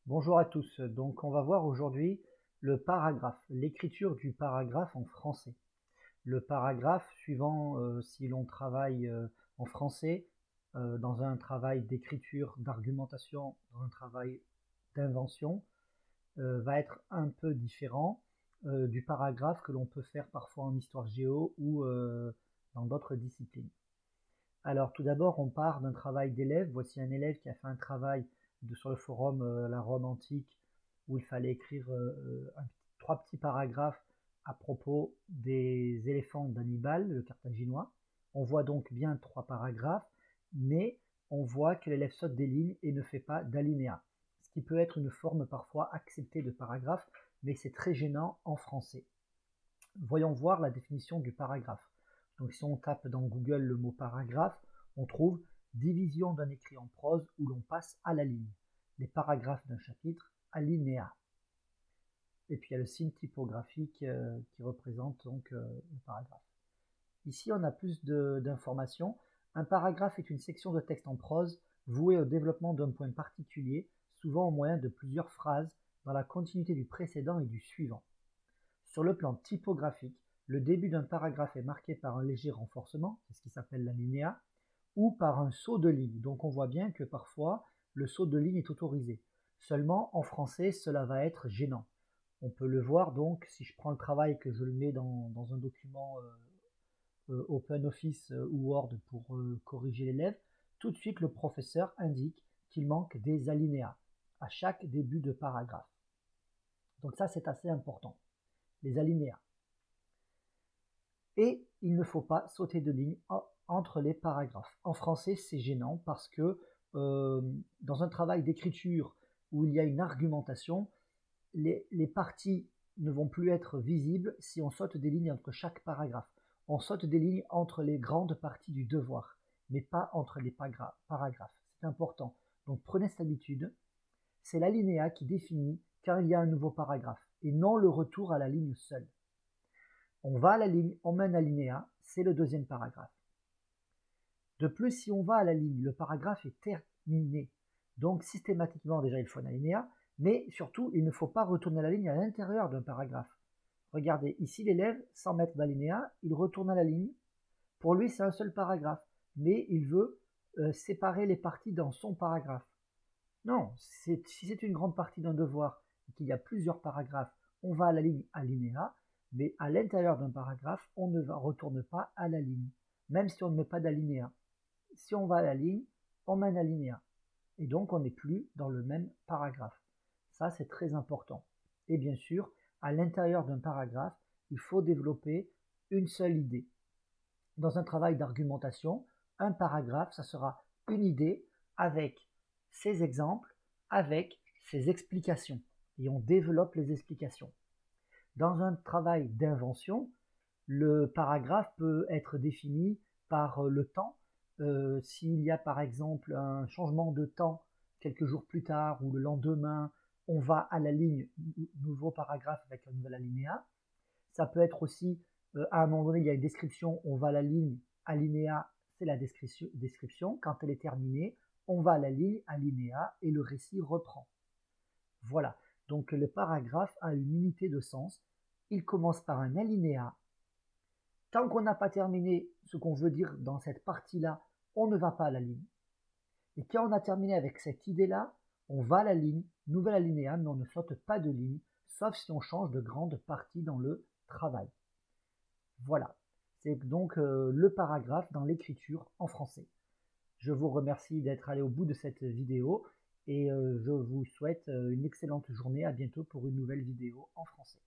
Bonjour à tous, donc on va voir aujourd'hui le paragraphe, l'écriture du paragraphe en français. Le paragraphe, suivant si l'on travaille en français, dans un travail d'écriture, d'argumentation, dans un travail d'invention, va être un peu différent du paragraphe que l'on peut faire parfois en histoire géo ou dans d'autres disciplines. Alors tout d'abord, on part d'un travail d'élève. Voici un élève qui a fait un travail sur le forum La Rome antique où il fallait écrire trois petits paragraphes à propos des éléphants d'Hannibal, le Carthaginois. On voit donc bien trois paragraphes, mais on voit que l'élève saute des lignes et ne fait pas d'alinéa, ce qui peut être une forme parfois acceptée de paragraphe, mais c'est très gênant en français. Voyons voir la définition du paragraphe. Donc si on tape dans Google le mot paragraphe, on trouve division d'un écrit en prose où l'on passe à la ligne. Les paragraphes d'un chapitre, alinéa. Et puis il y a le signe typographique qui représente donc le paragraphe. Ici on a plus d'informations. Un paragraphe est une section de texte en prose vouée au développement d'un point particulier, souvent au moyen de plusieurs phrases dans la continuité du précédent et du suivant. Sur le plan typographique, le début d'un paragraphe est marqué par un léger renforcement, c'est ce qui s'appelle l'alinéa, ou par un saut de ligne. Donc on voit bien que parfois le saut de ligne est autorisé. Seulement en français, cela va être gênant. On peut le voir donc si je prends le travail que je le mets dans un document OpenOffice ou Word pour corriger l'élève, tout de suite le professeur indique qu'il manque des alinéas à chaque début de paragraphe. Donc ça c'est assez important. Les alinéas. Et il ne faut pas sauter de ligne entre les paragraphes. En français, c'est gênant parce que dans un travail d'écriture où il y a une argumentation, les parties ne vont plus être visibles si on saute des lignes entre chaque paragraphe. On saute des lignes entre les grandes parties du devoir, mais pas entre les paragraphes. C'est important. Donc prenez cette habitude. C'est l'alinéa qui définit quand il y a un nouveau paragraphe et non le retour à la ligne seule. On va à la ligne, on met un alinéa, c'est le deuxième paragraphe. De plus, si on va à la ligne, le paragraphe est terminé. Donc systématiquement, déjà, il faut un alinéa, mais surtout, il ne faut pas retourner à la ligne à l'intérieur d'un paragraphe. Regardez, ici, l'élève, sans mettre d'alinéa, il retourne à la ligne. Pour lui, c'est un seul paragraphe, mais il veut séparer les parties dans son paragraphe. Non, si c'est une grande partie d'un devoir et qu'il y a plusieurs paragraphes, on va à la ligne alinéa, mais à l'intérieur d'un paragraphe, on ne retourne pas à la ligne, même si on ne met pas d'alinéa. Si on va à la ligne, on met un alinéa. Et donc, on n'est plus dans le même paragraphe. Ça, c'est très important. Et bien sûr, à l'intérieur d'un paragraphe, il faut développer une seule idée. Dans un travail d'argumentation, un paragraphe, ça sera une idée avec ses exemples, avec ses explications. Et on développe les explications. Dans un travail d'invention, le paragraphe peut être défini par le temps. S'il y a par exemple un changement de temps quelques jours plus tard ou le lendemain, on va à la ligne nouveau paragraphe avec un nouvel alinéa. Ça peut être aussi, à un moment donné, il y a une description, on va à la ligne alinéa, c'est la description. Quand elle est terminée, on va à la ligne alinéa et le récit reprend. Voilà, donc le paragraphe a une unité de sens. Il commence par un alinéa. Tant qu'on n'a pas terminé ce qu'on veut dire dans cette partie-là, on ne va pas à la ligne. Et quand on a terminé avec cette idée-là, on va à la ligne, nouvel alinéa, mais on ne saute pas de ligne, sauf si on change de grande partie dans le travail. Voilà, c'est donc le paragraphe dans l'écriture en français. Je vous remercie d'être allé au bout de cette vidéo et je vous souhaite une excellente journée. À bientôt pour une nouvelle vidéo en français.